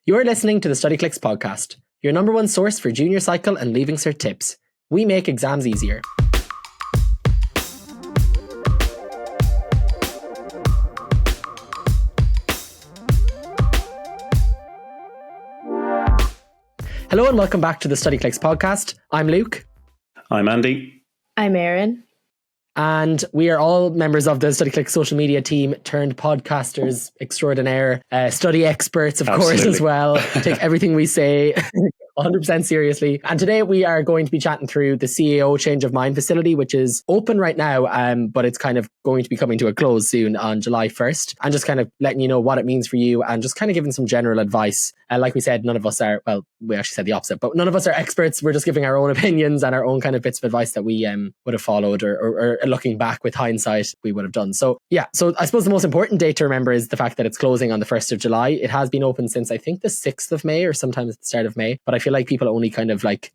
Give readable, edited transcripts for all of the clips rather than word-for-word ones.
You're listening to the Studyclicks podcast, your number one source for junior cycle and Leaving Cert tips. We make exams easier. Hello and welcome back to the Studyclicks podcast. I'm Luke. I'm Andy. I'm Erin. And we are all members of the Studyclicks social media team turned podcasters extraordinaire, study experts, of course, as well. Take everything we say 100% seriously. And today we are going to be chatting through the CAO Change of Mind facility, which is open right now, but it's kind of going to be coming to a close soon on July 1st. And just kind of letting you know what it means for you and just kind of giving some general advice. Like we said, none of us are, well, we actually said the opposite, but none of us are experts. We're just giving our own opinions and our own kind of bits of advice that we would have followed or looking back with hindsight, we would have done. So yeah, so I suppose the most important date to remember is the fact that it's closing on the 1st of July. It has been open since I think the 6th of May or sometimes at the start of May, but I feel like people only kind of like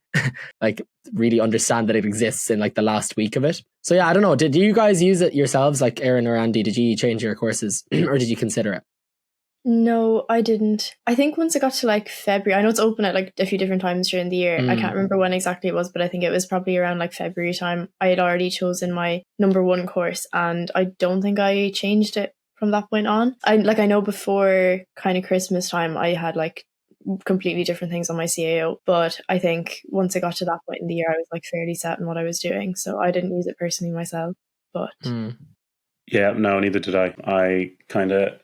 really understand that it exists in like the last week of it. So yeah, I don't know. Did you guys use it yourselves, like Erin or Andy? Did you change your courses or did you consider it? No, I didn't. I think once I got to like February, I know it's open at like a few different times during the year. I can't remember when exactly it was, but I think it was probably around like February time. I had already chosen my number one course and I don't think I changed it from that point on. I know before kind of Christmas time, I had like completely different things on my CAO, but I think once I got to that point in the year, I was like fairly set in what I was doing. So I didn't use it personally myself, but... Yeah, no, neither did I. I kind of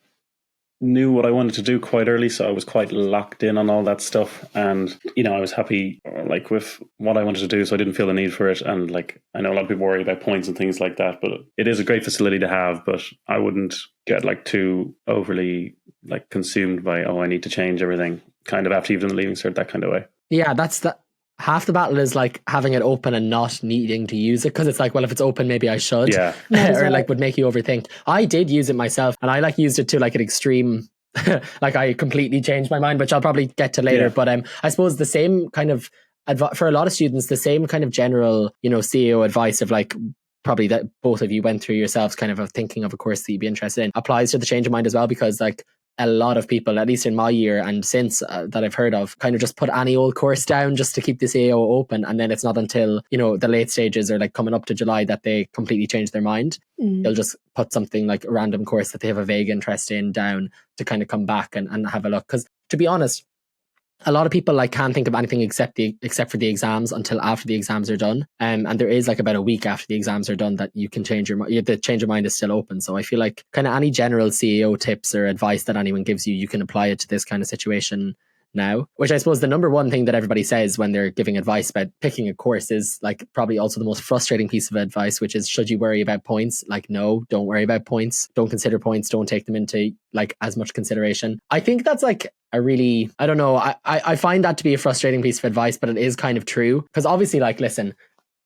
knew what I wanted to do quite early, so I was quite locked in on all that stuff, and I was happy like with what I wanted to do, so I didn't feel the need for it. And like I know a lot of people worry about points and things like that, but it is a great facility to have, but I wouldn't get like too overly like consumed by I need to change everything kind of after you've done the Leaving Cert, that kind of way. Yeah, that's half the battle is like having it open and not needing to use it, because it's like, well, if it's open, maybe I should. Yeah. Or like would make you overthink. I did use it myself and I like used it to like an extreme, like I completely changed my mind, which I'll probably get to later. Yeah. But I suppose the same kind of, for a lot of students, the same kind of general, CAO advice of like, probably that both of you went through yourselves kind of thinking of a course that you'd be interested in applies to the change of mind as well, because like a lot of people, at least in my year and since that I've heard of, kind of just put any old course down just to keep the CAO open, and then it's not until the late stages or like coming up to July that they completely change their mind. They'll just put something like a random course that they have a vague interest in down to kind of come back and have a look, because to be honest, a lot of people like can't think of anything except for the exams until after the exams are done. And there is like about a week after the exams are done that you can change your mind. The change of mind is still open. So I feel like kind of any general CAO tips or advice that anyone gives you, you can apply it to this kind of situation now. Which I suppose the number one thing that everybody says when they're giving advice about picking a course is like probably also the most frustrating piece of advice, which is, should you worry about points? Like, no, don't worry about points. Don't consider points. Don't take them into like as much consideration. I think that's like a really, I don't know, I find that to be a frustrating piece of advice, but it is kind of true. Because obviously, like, listen,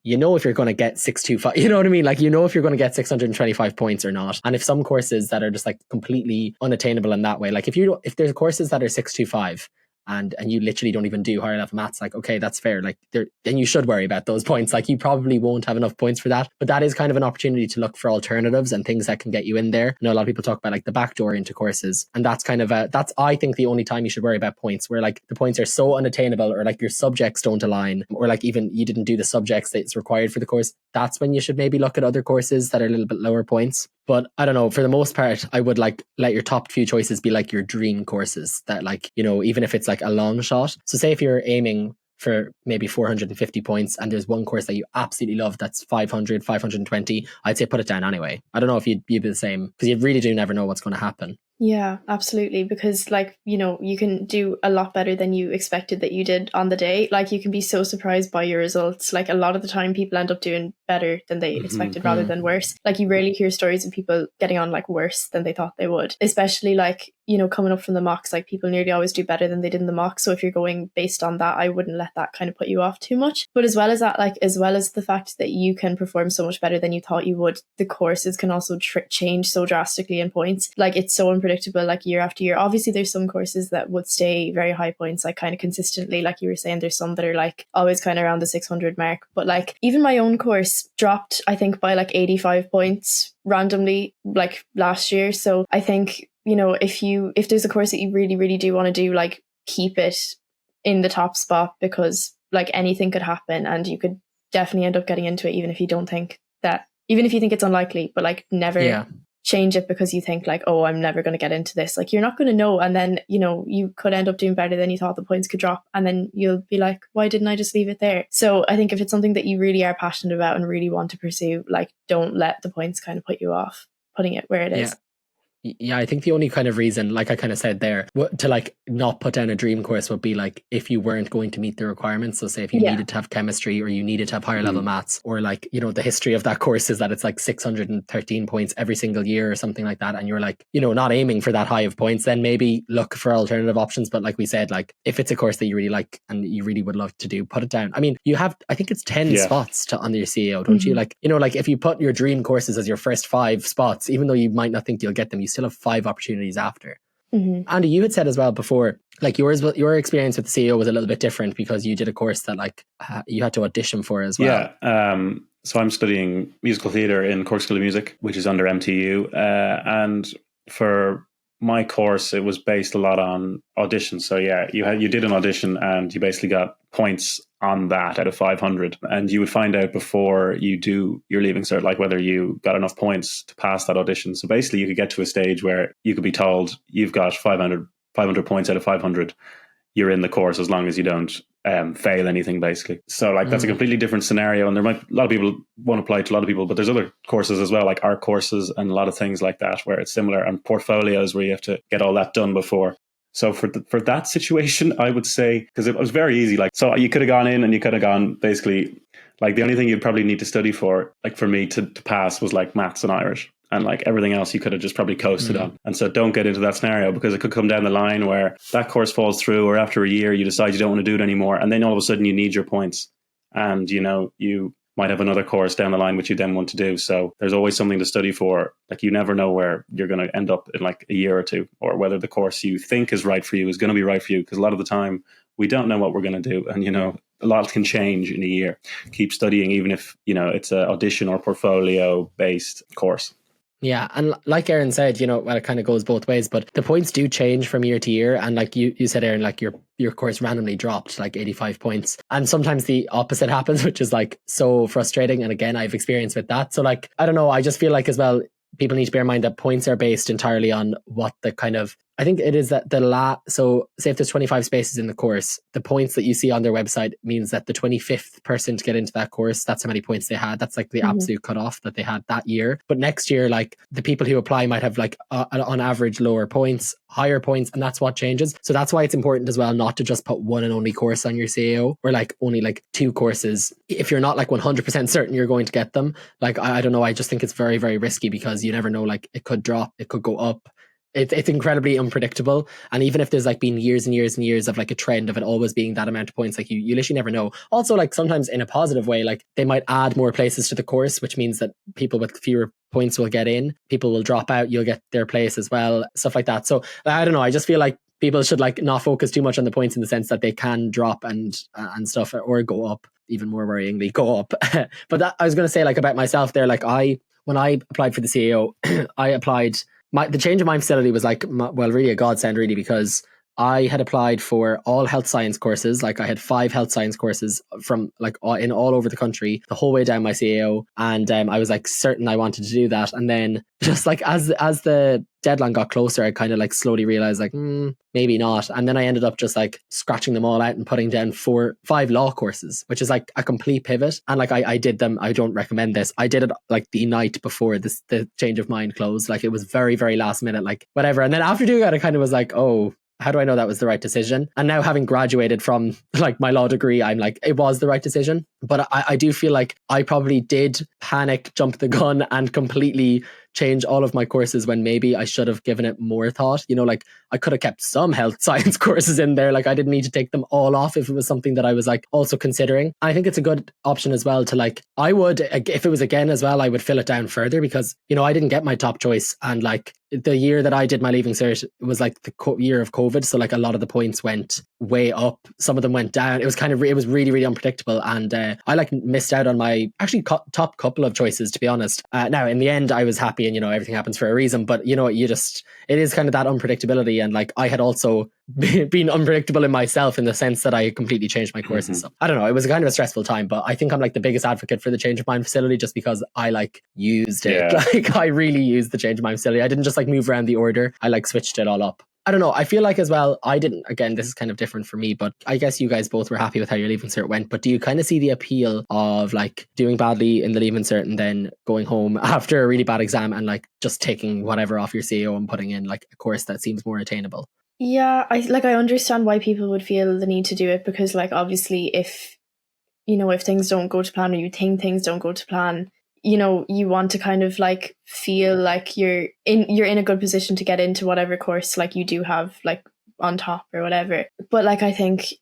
if you're going to get 625, you know what I mean? Like, if you're going to get 625 points or not. And if some courses that are just like completely unattainable in that way, like if there's courses that are 625 and you literally don't even do higher level maths, like, okay, that's fair. Like then you should worry about those points. Like you probably won't have enough points for that, but that is kind of an opportunity to look for alternatives and things that can get you in there. I know a lot of people talk about like the backdoor into courses, and that's kind of that's I think the only time you should worry about points, where like the points are so unattainable or like your subjects don't align, or like even you didn't do the subjects that's required for the course. That's when you should maybe look at other courses that are a little bit lower points. But I don't know, for the most part, I would like let your top few choices be like your dream courses that like, even if it's like a long shot. So say if you're aiming for maybe 450 points and there's one course that you absolutely love that's 500, 520, I'd say put it down anyway. I don't know if you'd be the same, because you really do never know what's going to happen. Yeah, absolutely. Because like, you can do a lot better than you expected that you did on the day. Like you can be so surprised by your results. Like a lot of the time people end up doing better than they expected rather than worse. Like you rarely hear stories of people getting on like worse than they thought they would, especially like, coming up from the mocks, like people nearly always do better than they did in the mock. So if you're going based on that, I wouldn't let that kind of put you off too much. But as well as that, like as well as the fact that you can perform so much better than you thought you would, the courses can also change so drastically in points. Like it's so unpredictable, like year after year. Obviously there's some courses that would stay very high points, like kind of consistently, like you were saying. There's some that are like always kind of around the 600 mark, but like even my own course dropped I think by like 85 points randomly like last year. So I think if there's a course that you really, really do want to do, like keep it in the top spot, because like anything could happen and you could definitely end up getting into it, even if you think it's unlikely, but like never change it because you think like, oh, I'm never going to get into this. Like, you're not going to know. And then, you know, you could end up doing better than you thought. The points could drop and then you'll be like, why didn't I just leave it there? So I think if it's something that you really are passionate about and really want to pursue, like, don't let the points kind of put you off putting it where it is. Yeah, I think the only kind of reason, like I kind of said there, to like not put down a dream course would be like if you weren't going to meet the requirements. So say if you needed to have chemistry, or you needed to have higher level maths, or like, you know, the history of that course is that it's like 613 points every single year or something like that, and you're like, you know, not aiming for that high of points, then maybe look for alternative options. But like we said, like if it's a course that you really like and you really would love to do, put it down. I mean, you have, I think it's 10 spots on your CAO, don't you? Like, you know, like if you put your dream courses as your first 5 spots, even though you might not think you'll get them, you still have 5 opportunities after. Andy, you had said as well before, like your experience with the CEO was a little bit different because you did a course that like you had to audition for as well. So I'm studying musical theatre in Cork School of Music, which is under MTU, and for my course it was based a lot on auditions. So you did an audition and you basically got points on that out of 500, and you would find out before you do your Leaving Cert like whether you got enough points to pass that audition. So basically you could get to a stage where you could be told you've got 500 points out of 500, you're in the course as long as you don't fail anything, basically. So like that's a completely different scenario, and there might, a lot of people won't apply to a lot of people, but there's other courses as well, like art courses and a lot of things like that where it's similar, and portfolios where you have to get all that done before. So for that situation, I would say, because it was very easy, like, so you could have gone in and you could have gone basically, like the only thing you'd probably need to study for, like for me to pass, was like maths and Irish. And like everything else you could have just probably coasted on. And so don't get into that scenario, because it could come down the line where that course falls through, or after a year you decide you don't want to do it anymore. And then all of a sudden you need your points. And, you know, you might have another course down the line which you then want to do. So there's always something to study for. Like, you never know where you're going to end up in like a year or two, or whether the course you think is right for you is going to be right for you. Because a lot of the time we don't know what we're going to do. And, you know, a lot can change in a year. Keep studying, even if, you know, it's an audition or portfolio based course. Yeah, and like Erin said, you know, well, it kind of goes both ways, but the points do change from year to year. And like you said, Erin, like your course randomly dropped like 85 points. And sometimes the opposite happens, which is like so frustrating. And again, I've experienced with that. So like, I don't know, I just feel like as well, people need to bear in mind that points are based entirely on what the kind of, I think it is that so say if there's 25 spaces in the course, the points that you see on their website means that the 25th person to get into that course, that's how many points they had. That's like the absolute cutoff that they had that year. But next year, like the people who apply might have like on average lower points, higher points, and that's what changes. So that's why it's important as well not to just put one and only course on your CAO, or like only like 2 courses. If you're not like 100% certain you're going to get them, like I don't know, I just think it's very, very risky, because you never know, like it could drop, it could go up. It's incredibly unpredictable. And even if there's like been years and years and years of like a trend of it always being that amount of points, like you literally never know. Also, like sometimes in a positive way, like they might add more places to the course, which means that people with fewer points will get in, people will drop out, you'll get their place as well, stuff like that. So I don't know, I just feel like people should like not focus too much on the points, in the sense that they can drop and stuff, or go up, even more worryingly, go up. But that, I was going to say, like about myself there, like when I applied for the CAO, I applied, the change of mind facility was like, well, really a godsend, really, because I had applied for all health science courses. Like I had 5 health science courses from like in all over the country, the whole way down my CAO. And I was like certain I wanted to do that. And then just like as the deadline got closer, I kind of like slowly realized like, maybe not. And then I ended up just like scratching them all out and putting down 5 law courses, which is like a complete pivot. And like I did them, I don't recommend this, I did it like the night before the change of mind closed. Like it was very, very last minute, like whatever. And then after doing that, I kind of was like, oh, how do I know that was the right decision? And now, having graduated from like my law degree, I'm like, it was the right decision. But I do feel like I probably did panic, jump the gun, and completely change all of my courses when maybe I should have given it more thought. You know, like I could have kept some health science courses in there. Like I didn't need to take them all off if it was something that I was like also considering. I think it's a good option as well to like, I would, if it was again as well, I would fill it down further, because, you know, I didn't get my top choice. And like the year that I did my Leaving Cert, it was like the year of COVID. So like a lot of the points went way up, some of them went down. It was it was really, really unpredictable, and I like missed out on my actually top couple of choices, to be honest. Now in the end I was happy, and everything happens for a reason, but it is kind of that unpredictability, and like I had also been unpredictable in myself in the sense that I completely changed my courses. So I don't know, it was kind of a stressful time, but I think I'm like the biggest advocate for the Change of Mind facility just because I like used it. Like I really used the Change of Mind facility. I didn't just like move around the order, I like switched it all up. I don't know, I feel like as well, I didn't, again, this is kind of different for me, but I guess you guys both were happy with how your Leaving Cert went, but do you kind of see the appeal of like doing badly in the Leaving Cert and then going home after a really bad exam and like just taking whatever off your CAO and putting in like a course that seems more attainable? Yeah, I understand why people would feel the need to do it, because like obviously if things don't go to plan, or you think things don't go to plan, you want to kind of like feel like you're in a good position to get into whatever course like you do have like on top or whatever. But like I think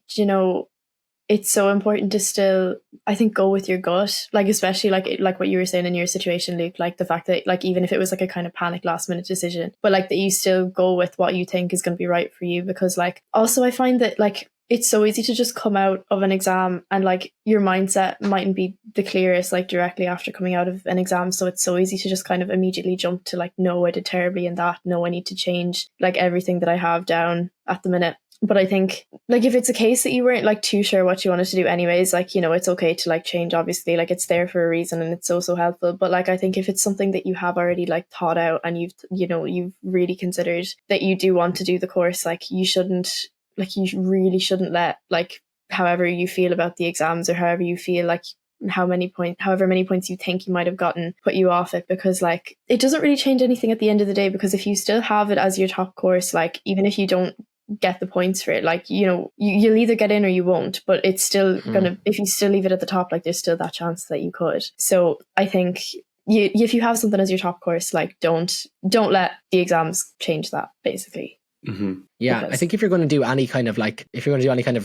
it's so important to still, I think, go with your gut, like especially like what you were saying in your situation, Luke, like the fact that like even if it was like a kind of panic last minute decision, but like that you still go with what you think is going to be right for you. Because like also I find that like it's so easy to just come out of an exam and like your mindset mightn't be the clearest like directly after coming out of an exam. So it's so easy to just kind of immediately jump to like, no, I did terribly in that. No, I need to change like everything that I have down at the minute. But I think like if it's a case that you weren't like too sure what you wanted to do anyways, like, it's okay to like change, obviously, like it's there for a reason and it's so helpful. But like I think if it's something that you have already like thought out and you've really considered that you do want to do the course, like you really shouldn't let like however you feel about the exams or however you feel like however many points you think you might have gotten put you off it, because like it doesn't really change anything at the end of the day. Because if you still have it as your top course, like even if you don't get the points for it, like you'll either get in or you won't, but it's still gonna, if you still leave it at the top, like there's still that chance that you could. So I think if you have something as your top course, like don't let the exams change that, basically. Yeah, because I think if you're going to do any kind of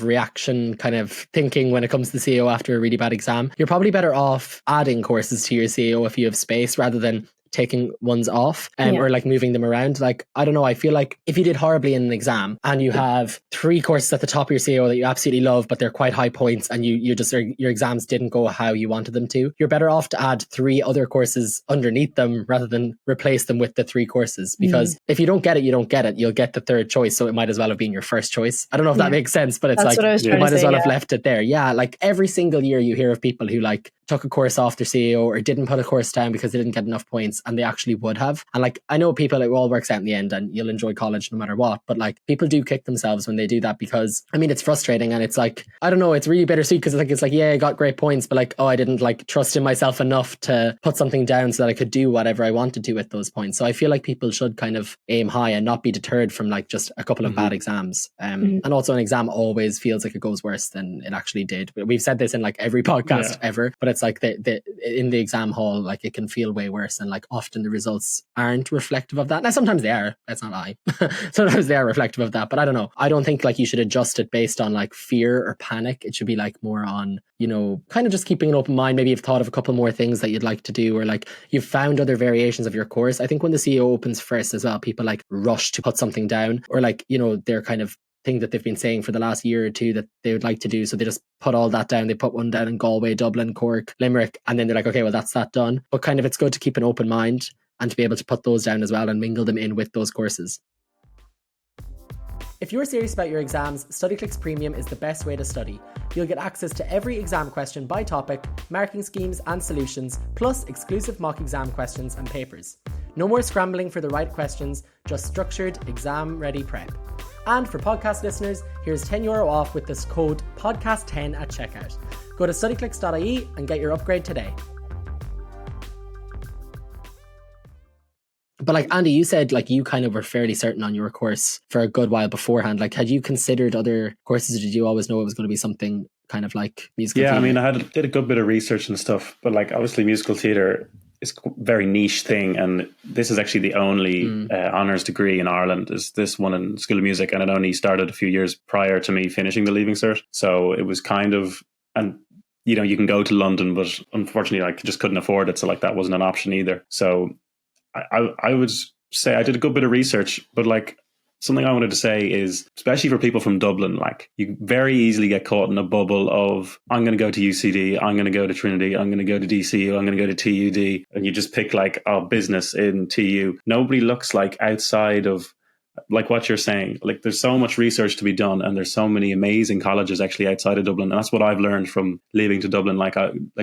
reaction kind of thinking when it comes to CAO after a really bad exam, you're probably better off adding courses to your CAO if you have space rather than taking ones off or like moving them around. Like, I don't know, I feel like if you did horribly in an exam and you have 3 courses at the top of your CAO that you absolutely love, but they're quite high points, and you just your exams didn't go how you wanted them to, you're better off to add 3 other courses underneath them rather than replace them with the 3 courses. Because if you don't get it, you don't get it. You'll get the 3rd choice, so it might as well have been your first choice. I don't know if that makes sense, but it's that's like you might as well have left it there. Yeah, like every single year you hear of people who like took a course off their CAO or didn't put a course down because they didn't get enough points, and they actually would have. And like, I know people, it all works out in the end and you'll enjoy college no matter what, but like people do kick themselves when they do that, because I mean it's frustrating, and it's like, I don't know, it's really bittersweet, because it's like yeah, I got great points, but like, oh, I didn't like trust in myself enough to put something down so that I could do whatever I wanted to with those points. So I feel like people should kind of aim high and not be deterred from like just a couple of bad exams. And also an exam always feels like it goes worse than it actually did. We've said this in like every podcast ever, but it's like in the exam hall, like it can feel way worse, and like often the results aren't reflective of that. Now sometimes they are, that's not lie. Sometimes they are reflective of that, but I don't know, I don't think like you should adjust it based on like fear or panic. It should be like more on, kind of just keeping an open mind. Maybe you've thought of a couple more things that you'd like to do, or like you've found other variations of your course. I think when the CAO opens first as well, people like rush to put something down, or like, they're kind of thing that they've been saying for the last year or two that they would like to do, so they just put all that down. They put one down in Galway, Dublin, Cork, Limerick, and then they're like, okay, well that's that done. But kind of it's good to keep an open mind and to be able to put those down as well and mingle them in with those courses. If you're serious about your exams, Studyclicks Premium is the best way to study. You'll get access to every exam question by topic, marking schemes and solutions, plus exclusive mock exam questions and papers. No more scrambling for the right questions, just structured, exam-ready prep. And for podcast listeners, here's €10 off with this code podcast10 at checkout. Go to studyclicks.ie and get your upgrade today. But like, Andy, you said like you kind of were fairly certain on your course for a good while beforehand. Like, had you considered other courses, or did you always know it was going to be something kind of like musical theatre? I mean, I did a good bit of research and stuff, but like obviously musical theatre is a very niche thing, and this is actually the only honours degree in Ireland, is this one in School of Music, and it only started a few years prior to me finishing the Leaving Cert. So it was kind of, and you can go to London, but unfortunately I just couldn't afford it, so like that wasn't an option either. So I would say I did a good bit of research, but like something I wanted to say is, especially for people from Dublin, like you very easily get caught in a bubble of, I'm going to go to UCD, I'm going to go to Trinity, I'm going to go to DCU, I'm going to go to TUD, and you just pick like a business in TU. Nobody looks like outside of like what you're saying. Like there's so much research to be done, and there's so many amazing colleges actually outside of Dublin, and that's what I've learned from leaving to Dublin. Like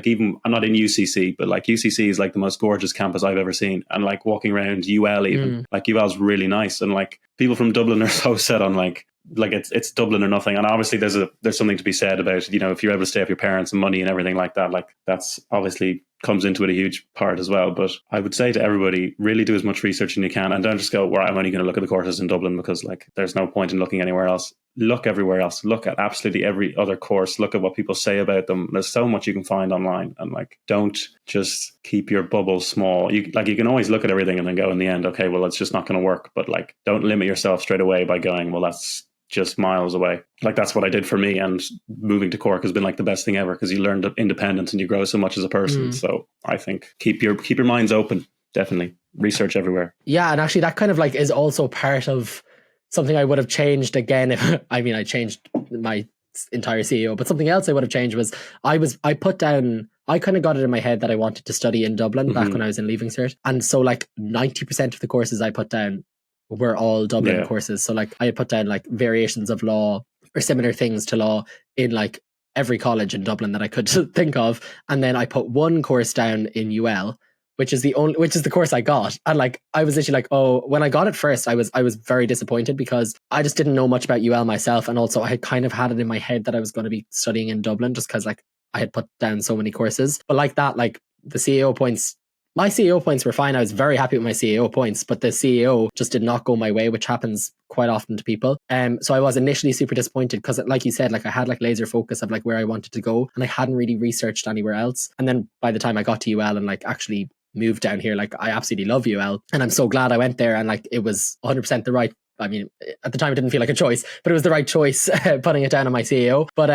even I'm not in UCC, but like UCC is like the most gorgeous campus I've ever seen, and like walking around UL even, like UL's really nice, and like people from Dublin are so set on like it's Dublin or nothing. And obviously there's something to be said about, you know, if you're able to stay with your parents and money and everything like that, like that's obviously comes into it a huge part as well. But I would say to everybody, really do as much research as you can, and don't just go, well, I'm only going to look at the courses in Dublin, because like there's no point in looking anywhere else. Look everywhere else. Look at absolutely every other course. Look at what people say about them. There's so much you can find online, and like don't just keep your bubble small. You can always look at everything and then go in the end, okay, well, it's just not going to work. But like don't limit yourself straight away by going, well, that's just miles away. Like that's what I did for me, and moving to Cork has been like the best thing ever, because you learn independence and you grow so much as a person. So I think keep your minds open. Definitely research everywhere. Yeah, and actually that kind of like is also part of something I would have changed again if I changed my entire CEO, but something else I would have changed was I kind of got it in my head that I wanted to study in Dublin back when I was in Leaving Cert, and so like 90% of the courses I put down were all Dublin courses. So like I had put down like variations of law or similar things to law in like every college in Dublin that I could think of, and then I put one course down in UL, which is the course I got. And like I was literally like, oh, when I got it first, I was very disappointed, because I just didn't know much about UL myself, and also I had kind of had it in my head that I was going to be studying in Dublin, just because like I had put down so many courses. But like that, like the CEO points, my CEO points were fine. I was very happy with my CEO points, but the CEO just did not go my way, which happens quite often to people. So I was initially super disappointed, because like you said, like I had like laser focus of like where I wanted to go, and I hadn't really researched anywhere else. And then by the time I got to UL and like actually moved down here, like I absolutely love UL, and I'm so glad I went there, and like it was 100% the right, I mean, at the time it didn't feel like a choice, but it was the right choice putting it down on my CEO. But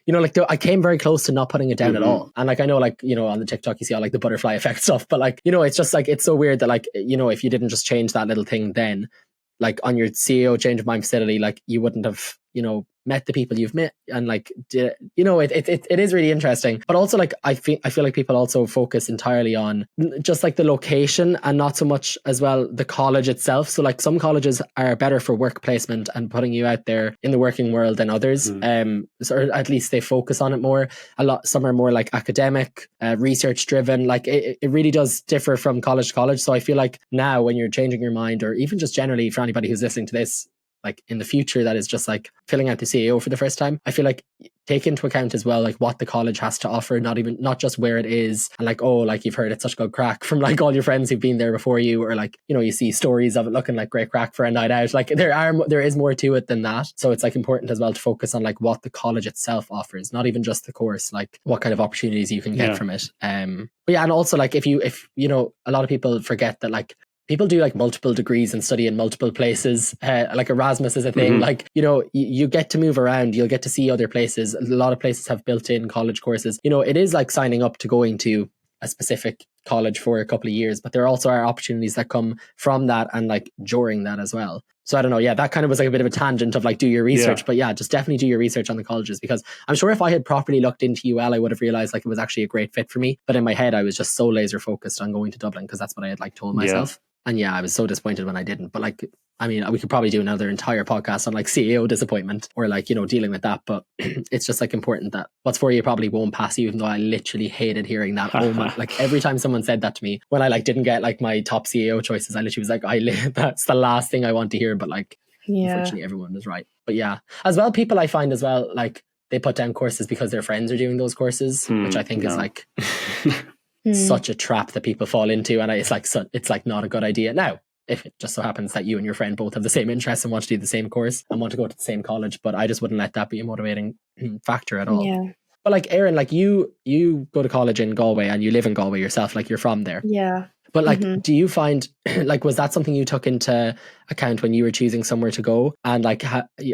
you know, like I came very close to not putting it down at all. And like I know, like, you know, on the TikTok you see all like the butterfly effect stuff, but like, you know, it's just like it's so weird that like, you know, if you didn't just change that little thing, then like on your CEO Change of Mind facility, like you wouldn't have, you know, met the people you've met, and like you know, it is really interesting. But also like I feel like people also focus entirely on just like the location, and not so much as well the college itself. So like some colleges are better for work placement and putting you out there in the working world than others. So at least they focus on it more. Some are more like academic, research driven. Like it really does differ from college to college. So I feel like now when you're changing your mind, or even just generally for anybody who's listening to this, like in the future, that is just like filling out the CEO for the first time, I feel like take into account as well like what the college has to offer, not just where it is, and like, oh, like you've heard it's such good crack from like all your friends who've been there before you, or like, you know, you see stories of it looking like great crack for a night out. Like there is more to it than that. So it's like important as well to focus on like what the college itself offers, not even just the course, like what kind of opportunities you can get from it. But yeah, and also like if you know, a lot of people forget that like people do like multiple degrees and study in multiple places. Like Erasmus is a thing. Like, you know, you get to move around. You'll get to see other places. A lot of places have built-in college courses. You know, it is like signing up to going to a specific college for a couple of years, but there also are opportunities that come from that and like during that as well. So I don't know. Yeah, that kind of was like a bit of a tangent of like do your research. But yeah, just definitely do your research on the colleges, because I'm sure if I had properly looked into UL, I would have realized like it was actually a great fit for me. But in my head, I was just so laser focused on going to Dublin, because that's what I had like told myself. And yeah, I was so disappointed when I didn't. But like, I mean, we could probably do another entire podcast on like CEO disappointment, or like, you know, dealing with that. But it's just like important that what's for you probably won't pass you, even though I literally hated hearing that. Oh my, like every time someone said that to me, when I like didn't get like my top CEO choices, I literally was like, that's the last thing I want to hear. But like, unfortunately, everyone is right. But yeah, as well, people I find as well, like they put down courses because their friends are doing those courses, which I think is like... such a trap that people fall into, and it's like not a good idea. Now, if it just so happens that you and your friend both have the same interests and want to do the same course and want to go to the same college, but I just wouldn't let that be a motivating factor at all. Yeah. But like Erin, like you go to college in Galway and you live in Galway yourself, like you're from there. Yeah. But like, do you find, like, was that something you took into account when you were choosing somewhere to go? And like,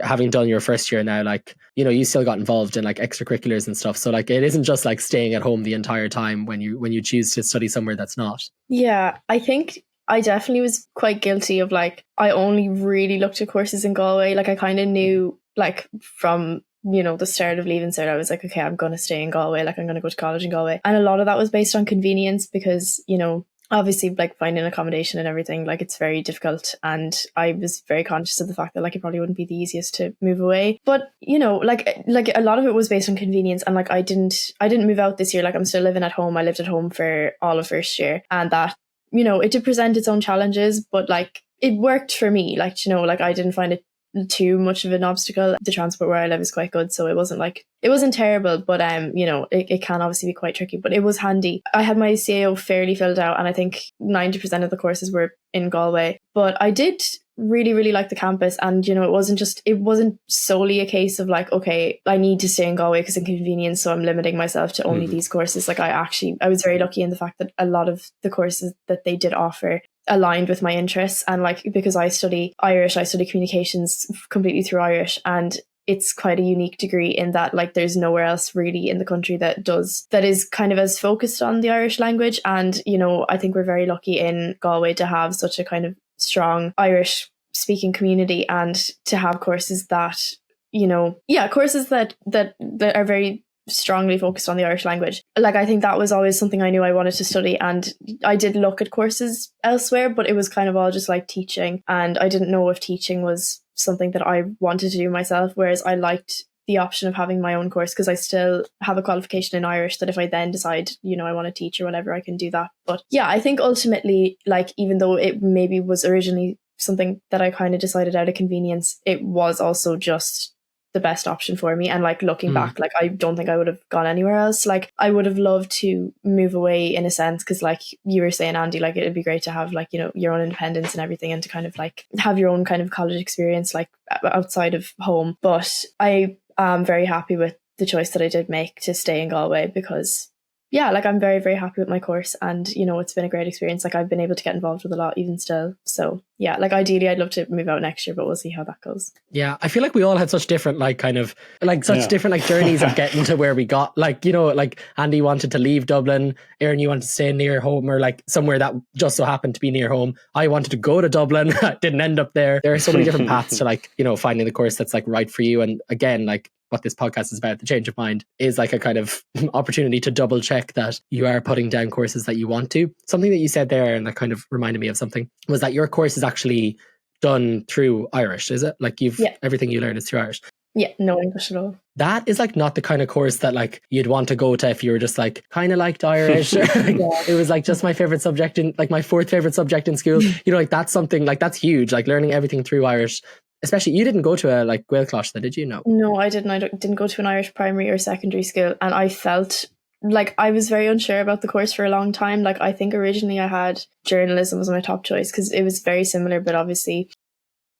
having done your first year now, like, you know, you still got involved in like extracurriculars and stuff. So like, it isn't just like staying at home the entire time when you choose to study somewhere that's not. Yeah, I think I definitely was quite guilty of like, I only really looked at courses in Galway. Like I kind of knew like from, you know, the start of Leaving Cert, I was like, okay, I'm going to stay in Galway. Like I'm going to go to college in Galway. And a lot of that was based on convenience because, you know, obviously like finding accommodation and everything, like it's very difficult. And I was very conscious of the fact that like it probably wouldn't be the easiest to move away. But, you know, like a lot of it was based on convenience. And like I didn't move out this year. Like I'm still living at home. I lived at home for all of first year. And that, you know, it did present its own challenges, but like it worked for me. Like, you know, like I didn't find it too much of an obstacle. The transport where I live is quite good, so it wasn't terrible, but you know, it can obviously be quite tricky, but it was handy. I had my CAO fairly filled out, and I think 90% of the courses were in Galway, but I did really like the campus. And you know, it wasn't solely a case of like, okay, I need to stay in Galway because of convenience, so I'm limiting myself to only these courses. Like I was very lucky in the fact that a lot of the courses that they did offer aligned with my interests. And like, because I study Irish, I study communications completely through Irish, and it's quite a unique degree in that like there's nowhere else really in the country that is kind of as focused on the Irish language. And you know, I think we're very lucky in Galway to have such a kind of strong Irish speaking community, and to have courses that, you know, courses that are very strongly focused on the Irish language. Like I think that was always something I knew I wanted to study, and I did look at courses elsewhere, but it was kind of all just like teaching, and I didn't know if teaching was something that I wanted to do myself, whereas I liked the option of having my own course because I still have a qualification in Irish that if I then decide, you know, I want to teach or whatever, I can do that. But yeah, I think ultimately, like, even though it maybe was originally something that I kind of decided out of convenience, it was also just the best option for me. And like looking back, like I don't think I would have gone anywhere else. Like I would have loved to move away in a sense, because like you were saying, Andy, like it'd be great to have like, you know, your own independence and everything, and to kind of like have your own kind of college experience like outside of home. But I am very happy with the choice that I did make to stay in Galway, because yeah, like I'm very, very happy with my course, and you know, it's been a great experience. Like I've been able to get involved with a lot even still. So yeah, like ideally I'd love to move out next year, but we'll see how that goes. Yeah, I feel like we all had such different like kind of like such different like journeys of getting to where we got. Like, you know, like Andy wanted to leave Dublin, Erin, you wanted to stay near home, or like somewhere that just so happened to be near home. I wanted to go to Dublin, didn't end up there. There are so many different paths to like, you know, finding the course that's like right for you. And again, like what this podcast is about, the change of mind, is like a kind of opportunity to double check that you are putting down courses that you want to. Something that you said there, and that kind of reminded me of something, was that your course is actually done through Irish, is it? Like everything you learn is through Irish. Yeah, no English at all. That is like not the kind of course that like you'd want to go to if you were just like kind of liked Irish. It was like just my favorite subject in like my fourth favorite subject in school. You know, like that's something like that's huge. Like learning everything through Irish. Especially, you didn't go to a like Gael class, did you? No, I didn't. I didn't go to an Irish primary or secondary school, and I felt like I was very unsure about the course for a long time. Like I think originally I had journalism as my top choice because it was very similar, but obviously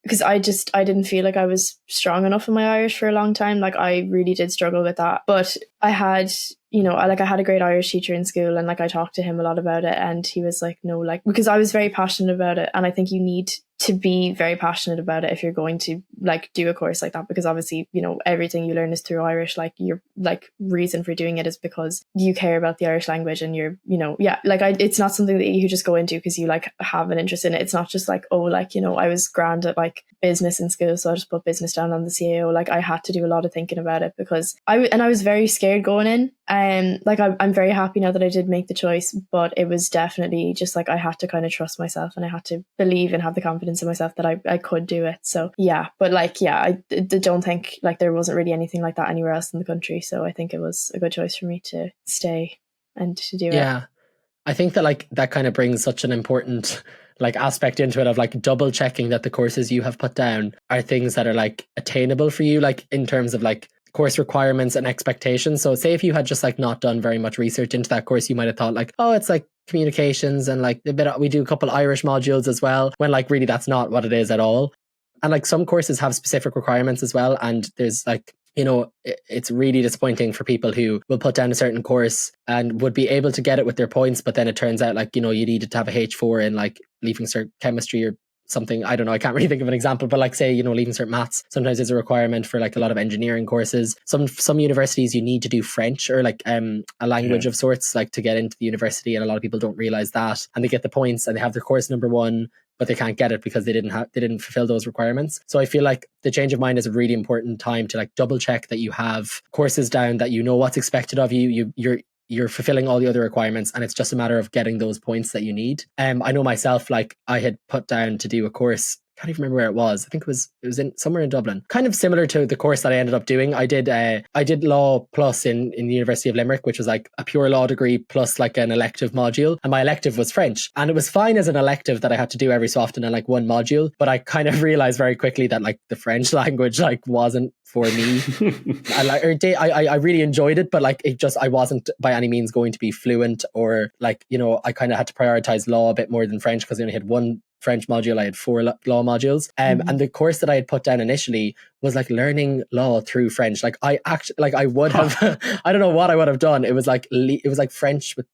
because I didn't feel like I was strong enough in my Irish for a long time. Like I really did struggle with that, but I had, you know, I had a great Irish teacher in school, and like I talked to him a lot about it, and he was like, no, like, because I was very passionate about it, and I think you need to be very passionate about it if you're going to like do a course like that, because obviously, you know, everything you learn is through Irish. Like your like reason for doing it is because you care about the Irish language, and you're, you know, it's not something that you just go into because you like have an interest in it. It's not just like, oh, like, you know, I was grand at like business in school, so I just put business down on the CAO. Like I had to do a lot of thinking about it because I was very scared going in. Like I'm very happy now that I did make the choice, but it was definitely just like I had to kind of trust myself, and I had to believe and have the confidence in myself that I could do it. So yeah, but like I don't think like there wasn't really anything like that anywhere else in the country, so I think it was a good choice for me to stay and to do it. Yeah, I think that like that kind of brings such an important like aspect into it of like double checking that the courses you have put down are things that are like attainable for you, like in terms of like course requirements and expectations. So say if you had just like not done very much research into that course, you might have thought like, oh, it's like communications and like we do a couple Irish modules as well, when like really that's not what it is at all. And like some courses have specific requirements as well, and there's like, you know, it's really disappointing for people who will put down a certain course and would be able to get it with their points, but then it turns out like, you know, you needed to have a H4 in like Leaving Cert chemistry or something, I don't know, I can't really think of an example, but like say, Leaving Cert Maths sometimes is a requirement for like a lot of engineering courses. Some universities you need to do French or like a language of sorts, like to get into the university, and a lot of people don't realize that, and they get the points and they have their course number 1, but they can't get it because they didn't fulfill those requirements. So I feel like the change of mind is a really important time to like double check that you have courses down, that you know what's expected of you. You're fulfilling all the other requirements, and it's just a matter of getting those points that you need. I know myself, like I had put down to do a course. I can't even remember where it was. I think it was in somewhere in Dublin, kind of similar to the course that I ended up doing. I did law plus in the University of Limerick, which was like a pure law degree plus like an elective module, and my elective was French, and it was fine as an elective that I had to do every so often in like one module, but I kind of realized very quickly that like the French language like wasn't for me. I really enjoyed it, but like I wasn't by any means going to be fluent, or like I kind of had to prioritize law a bit more than French because I only had one French module. I had 4 law modules, and the course that I had put down initially was like learning law through French. Like I would have I don't know what I would have done. It was like French with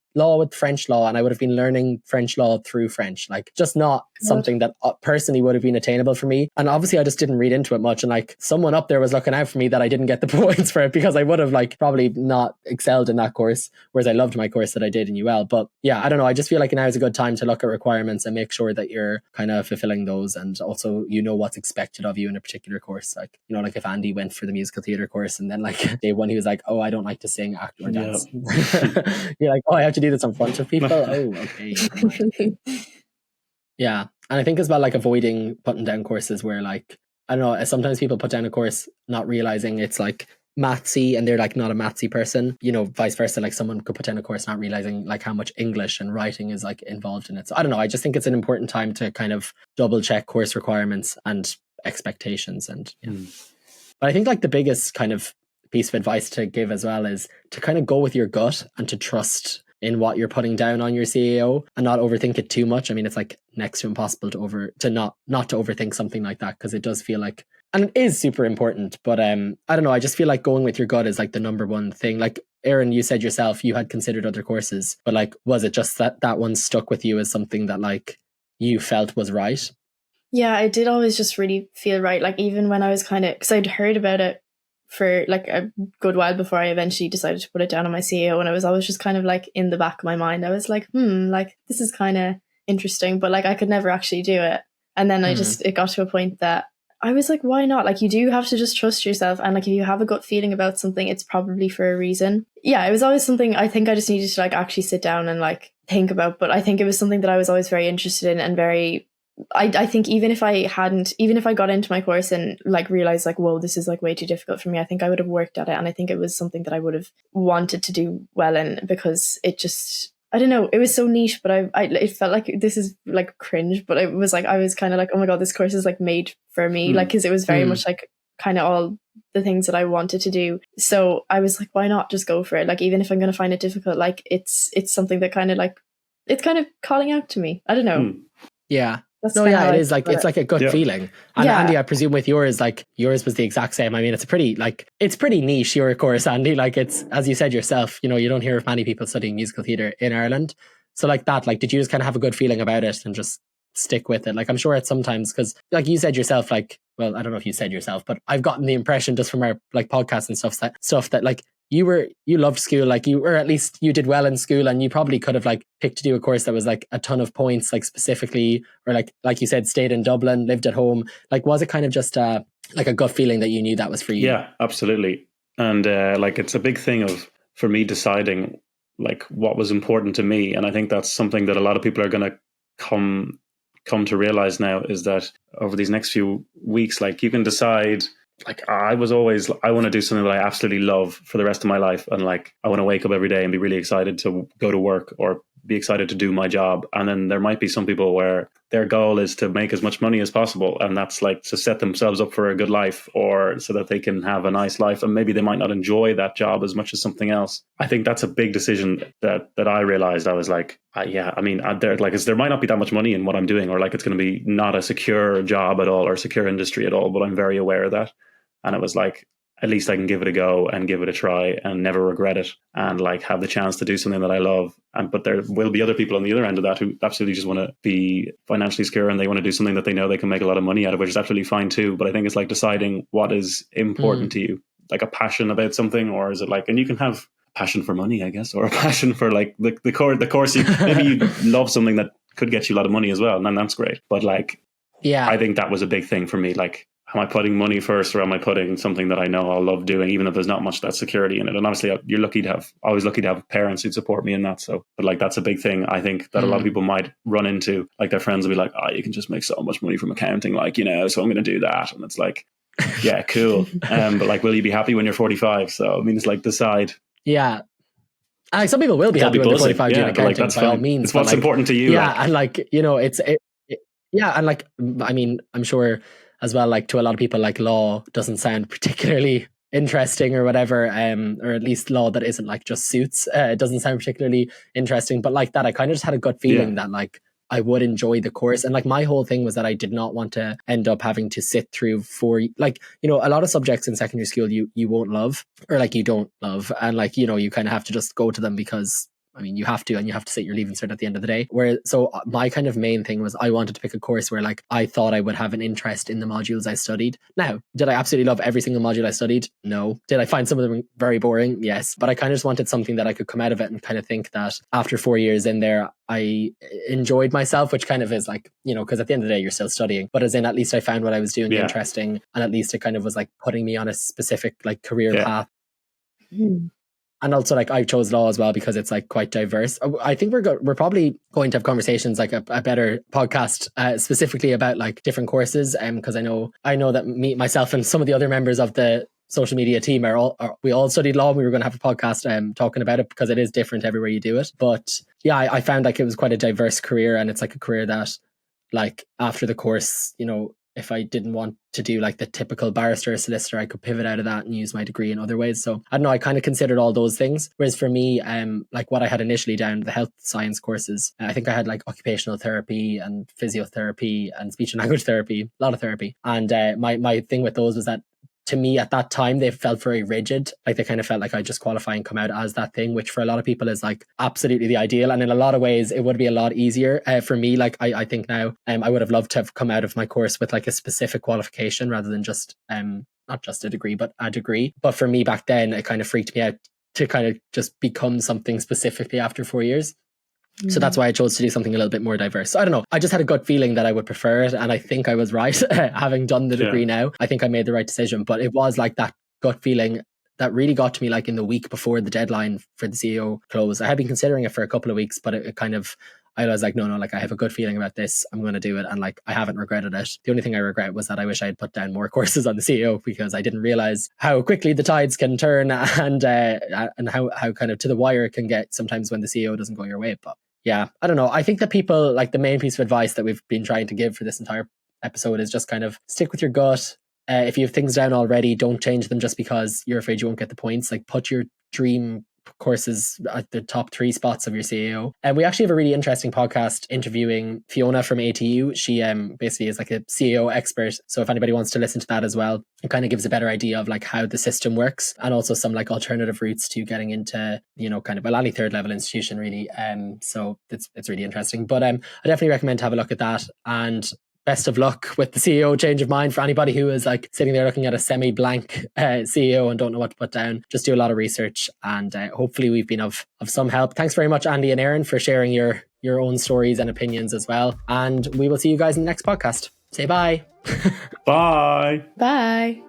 French law, and I would have been learning French law through French. Like just not something that personally would have been attainable for me. And obviously I just didn't read into it much, and like someone up there was looking out for me that I didn't get the points for it, because I would have like probably not excelled in that course, whereas I loved my course that I did in UL. But yeah, I don't know, I just feel like now is a good time to look at requirements and make sure that you're kind of fulfilling those, and also what's expected of you in a particular course. Like like if Andy went for the musical theatre course, and then like day 1 he was like, oh, I don't like to sing, act or dance. You're like, oh, I have to do this in front of people. Oh, okay. Yeah. And I think as well, like avoiding putting down courses where like, I don't know, sometimes people put down a course not realizing it's like mathsy, and they're like not a mathsy person, vice versa. Like someone could put down a course not realizing like how much English and writing is like involved in it. So I don't know, I just think it's an important time to kind of double check course requirements and expectations. And but I think like the biggest kind of piece of advice to give as well is to kind of go with your gut and to trust in what you're putting down on your CAO and not overthink it too much. I mean, it's like next to impossible to not to overthink something like that, because it does feel like, and it is super important, but I don't know, I just feel like going with your gut is like the number one thing. Like Erin, you said yourself you had considered other courses, but like was it just that one stuck with you as something that like you felt was right? Yeah, I did always just really feel right. Like even when I was because I'd heard about it for like a good while before I eventually decided to put it down on my CAO, and I was always just kind of like in the back of my mind, I was like, like this is kind of interesting, but like I could never actually do it. And then it got to a point that I was like, why not? Like you do have to just trust yourself, and like if you have a gut feeling about something, it's probably for a reason. Yeah, it was always something I think I just needed to like actually sit down and like think about, but I think it was something that I was always very interested in, and very I think even if I got into my course and like realized like, whoa, this is like way too difficult for me, I think I would have worked at it, and I think it was something that I would have wanted to do well in, because it just, I don't know, it was so niche, but it felt like, this is like cringe, but it was like, I was kind of like, oh my God, this course is like made for me, like, because it was very much like kind of all the things that I wanted to do. So I was like, why not just go for it? Like, even if I'm going to find it difficult, like it's something that kind of like, it's kind of calling out to me. I don't know. Yeah. It is like, it's like a gut feeling. And Andy, I presume with yours, like yours was the exact same. I mean, it's pretty niche, your course, Andy. Like it's, as you said yourself, you don't hear of many people studying musical theatre in Ireland. So like that, like, did you just kind of have a good feeling about it and just stick with it? Like, I'm sure it's sometimes, because like you said yourself, like, well, I don't know if you said yourself, but I've gotten the impression just from our like podcasts and stuff that like you loved school, like at least you did well in school, and you probably could have like picked to do a course that was like a ton of points, like specifically, or like you said, stayed in Dublin, lived at home. Like, was it kind of just like a gut feeling that you knew that was for you? Yeah, absolutely. And like it's a big thing for me deciding like what was important to me, and I think that's something that a lot of people are going to come to realize now, is that over these next few weeks, like you can decide. Like I want to do something that I absolutely love for the rest of my life. And like, I want to wake up every day and be really excited to go to work or be excited to do my job. And then there might be some people where their goal is to make as much money as possible. And that's like to set themselves up for a good life, or so that they can have a nice life. And maybe they might not enjoy that job as much as something else. I think that's a big decision that I realized. I was like, there might not be that much money in what I'm doing, or like it's going to be not a secure job at all or secure industry at all, but I'm very aware of that. And it was like, at least I can give it a go and give it a try and never regret it, and like have the chance to do something that I love. But there will be other people on the other end of that who absolutely just want to be financially secure and they want to do something that they know they can make a lot of money out of, which is absolutely fine too. But I think it's like deciding what is important to you, like a passion about something, or is it like, and you can have passion for money, I guess, or a passion for like the course. Maybe you love something that could get you a lot of money as well, and then that's great. But like, I think that was a big thing for me. Like, am I putting money first, or am I putting something that I know I'll love doing, even if there's not much that security in it? And obviously, always lucky to have parents who support me in that. So, but like, that's a big thing I think that a lot of people might run into. Like, their friends will be like, "Oh, you can just make so much money from accounting, like, so I'm going to do that." And it's like, yeah, cool. But like, will you be happy when you're 45? So I mean, it's like, decide. Yeah. Some people will be happy when they're 45 doing accounting, by all means. It's what's important to you. Yeah, like. And like, and like, I mean, I'm sure as well, like, to a lot of people, like, law doesn't sound particularly interesting or whatever, or at least law that isn't like just suits. It doesn't sound particularly interesting, but like that, I kind of just had a gut feeling that like I would enjoy the course. And like, my whole thing was that I did not want to end up having to sit through like, a lot of subjects in secondary school you won't love, or like you don't love, and like, you kind of have to just go to them because, I mean, you have to, and you have to sit your Leaving Cert at the end of the day. So my kind of main thing was I wanted to pick a course where like I thought I would have an interest in the modules I studied. Now, did I absolutely love every single module I studied? No. Did I find some of them very boring? Yes. But I kind of just wanted something that I could come out of it and kind of think that after 4 years in there, I enjoyed myself, which kind of is like, because at the end of the day, you're still studying. But as in, at least I found what I was doing interesting. And at least it kind of was like putting me on a specific like career path. And also, like, I chose law as well because it's like quite diverse. I think we're probably going to have conversations, like a better podcast specifically about like different courses. Because I know that myself and some of the other members of the social media team we all studied law. And we were going to have a podcast talking about it because it is different everywhere you do it. But yeah, I found like it was quite a diverse career, and it's like a career that, like, after the course, if I didn't want to do like the typical barrister or solicitor, I could pivot out of that and use my degree in other ways. So I don't know, I kind of considered all those things. Whereas for me, like what I had initially down, the health science courses, I think I had like occupational therapy and physiotherapy and speech and language therapy, a lot of therapy. And my thing with those was that, to me at that time, they felt very rigid. Like, they kind of felt like I just qualify and come out as that thing, which for a lot of people is like absolutely the ideal. And in a lot of ways, it would be a lot easier for me. Like, I think now I would have loved to have come out of my course with like a specific qualification rather than just not just a degree, but a degree. But for me back then, it kind of freaked me out to kind of just become something specifically after 4 years. So that's why I chose to do something a little bit more diverse. So I don't know. I just had a gut feeling that I would prefer it. And I think I was right. Having done the degree now, I think I made the right decision. But it was like that gut feeling that really got to me like in the week before the deadline for the CAO close. I had been considering it for a couple of weeks, but it kind of, I was like, no, like, I have a good feeling about this. I'm going to do it. And like, I haven't regretted it. The only thing I regret was that I wish I had put down more courses on the CAO, because I didn't realize how quickly the tides can turn and how kind of to the wire it can get sometimes when the CAO doesn't go your way. But yeah, I don't know. I think that people, like, the main piece of advice that we've been trying to give for this entire episode is just kind of stick with your gut. If you have things down already, don't change them just because you're afraid you won't get the points. Like, put your dream courses at the top 3 spots of your CAO. And we actually have a really interesting podcast interviewing Fiona from ATU. She basically is like a CAO expert. So if anybody wants to listen to that as well, it kind of gives a better idea of like how the system works, and also some like alternative routes to getting into, kind of any third level institution really. So it's really interesting. But I definitely recommend to have a look at that. And best of luck with the CAO Change of Mind for anybody who is like sitting there looking at a semi-blank CAO and don't know what to put down. Just do a lot of research, and hopefully we've been of some help. Thanks very much, Andy and Erin, for sharing your own stories and opinions as well. And we will see you guys in the next podcast. Say bye. Bye. Bye.